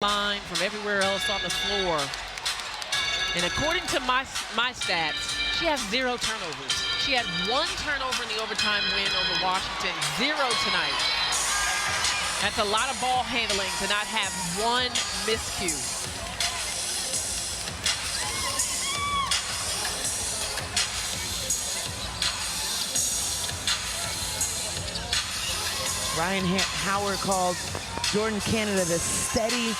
line from everywhere else on the floor. And according to my stats, she has 0 turnovers. She had 1 turnover in the overtime win over Washington, 0 tonight. That's a lot of ball handling to not have 1 miscue. Ryan Howard called Jordan Canada the steady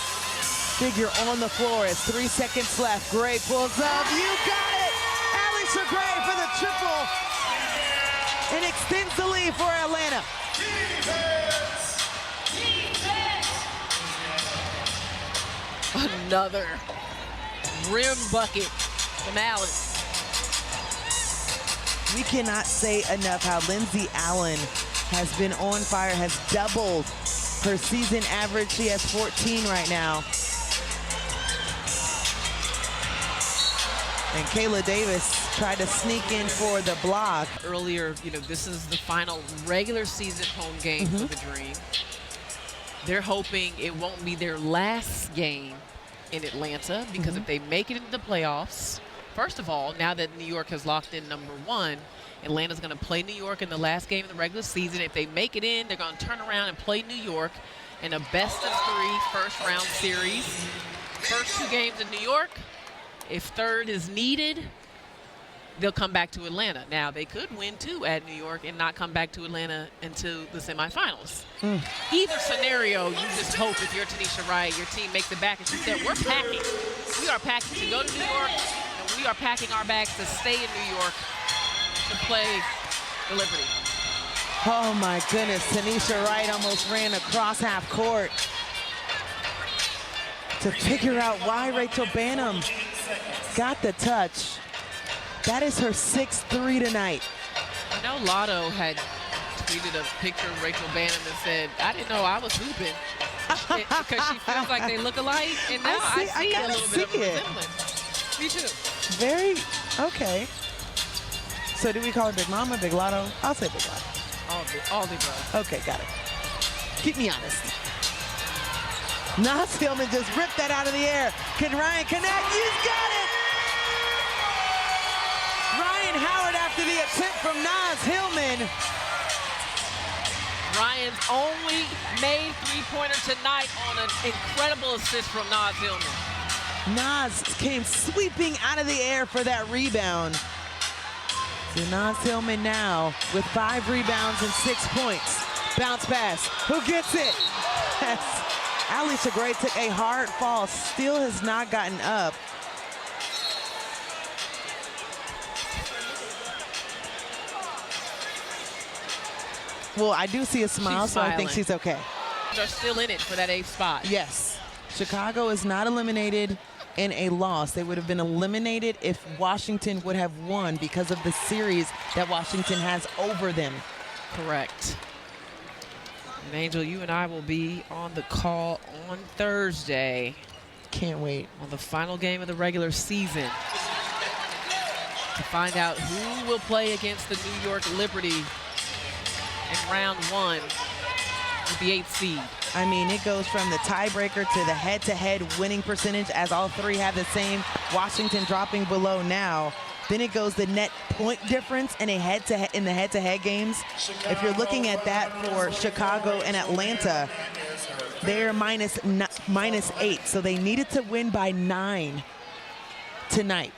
figure on the floor as 3 seconds left. Gray pulls up. You got it! Allisha Gray for the triple. And extends the lead for Atlanta. Another rim bucket from Allen. We cannot say enough how Lindsay Allen has been on fire, has doubled her season average. She has 14 right now. And Kayla Davis tried to sneak in for the block. Earlier, this is the final regular season home game for the Dream. They're hoping it won't be their last game in Atlanta, because if they make it into the playoffs, first of all, now that New York has locked in #1, Atlanta's going to play New York in the last game of the regular season. If they make it in, they're going to turn around and play New York in a best-of-3 first-round series. First 2 games in New York. If third is needed, they'll come back to Atlanta. Now, they could win 2 at New York and not come back to Atlanta until the semifinals. Either scenario, you just hope, if you're Tanisha Wright, your team makes it back. And she said, we're packing. We are packing to go to New York, and we are packing our bags to stay in New York to play the Liberty. Oh my goodness, Tanisha Wright almost ran across half court to figure out why Rachel Banham got the touch. That is her 6th 3 tonight. Lotto had tweeted a picture of Rachel Banham and said, I didn't know I was hooping. Because she feels like they look alike, and now I see a little bit of a resemblance. Me too. Very, okay. So do we call her Big Mama, Big Lotto? I'll say Big Lotto. All the above. Okay, got it. Keep me honest. Naz Hillman just ripped that out of the air. Can Ryan connect? He's got it! Ryan Howard after the attempt from Naz Hillman. Ryan's only made 3-pointer tonight on an incredible assist from Naz Hillman. Naz came sweeping out of the air for that rebound. So Naz Hillman now with 5 rebounds and 6 points. Bounce pass. Who gets it? Yes. Allisha Gray took a hard fall, still has not gotten up. Well, I do see a smile, so I think she's okay. They're still in it for that 8th spot. Yes. Chicago is not eliminated in a loss. They would have been eliminated if Washington would have won because of the series that Washington has over them. Correct. And Angel, you and I will be on the call on Thursday. Can't wait. On the final game of the regular season to find out who will play against the New York Liberty in round 1 with the 8th seed. I mean, it goes from the tiebreaker to the head-to-head winning percentage, as all 3 have the same. Washington dropping below now. Then it goes the net point difference in a head-to-head in the head-to-head games. If you're looking at that for Chicago and Atlanta, they're minus 8. So they needed to win by 9 tonight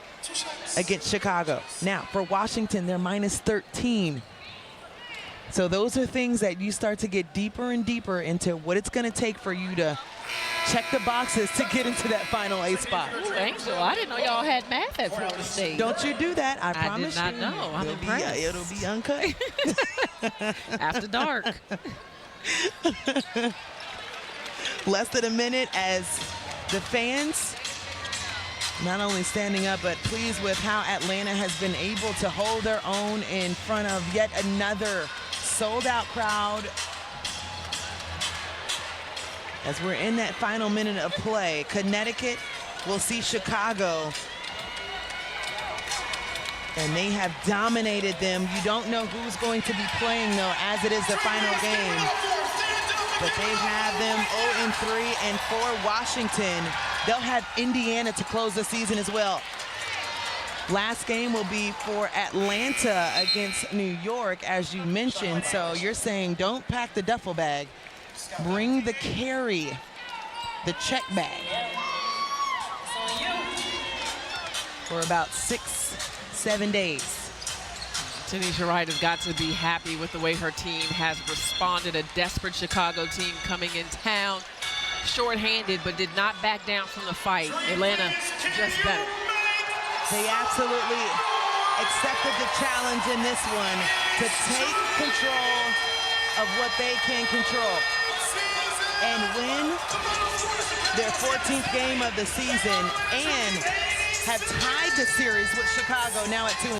against Chicago. Now, for Washington, they're minus 13. So those are things that you start to get deeper and deeper into what it's going to take for you to check the boxes to get into that final 8 spot. Ooh, Angel, I didn't know y'all had math at Florida State. Don't you do that. I promise you. I did not know. I'm impressed. It'll be uncut. After dark. Less than a minute as the fans not only standing up, but pleased with how Atlanta has been able to hold their own in front of yet another sold-out crowd. As we're in that final minute of play, Connecticut will see Chicago. And they have dominated them. You don't know who's going to be playing, though, as it is the final game. but they have them 0-3 and for Washington. They'll have Indiana to close the season as well. Last game will be for Atlanta against New York, as you mentioned. So you're saying don't pack the duffel bag. Bring the carry, the check bag. For about 6-7 days. Tanisha Wright has got to be happy with the way her team has responded. A desperate Chicago team coming in town, shorthanded, but did not back down from the fight. Atlanta just better. They absolutely accepted the challenge in this one to take control of what they can control and win their 14th game of the season and have tied the series with Chicago now at 2-1.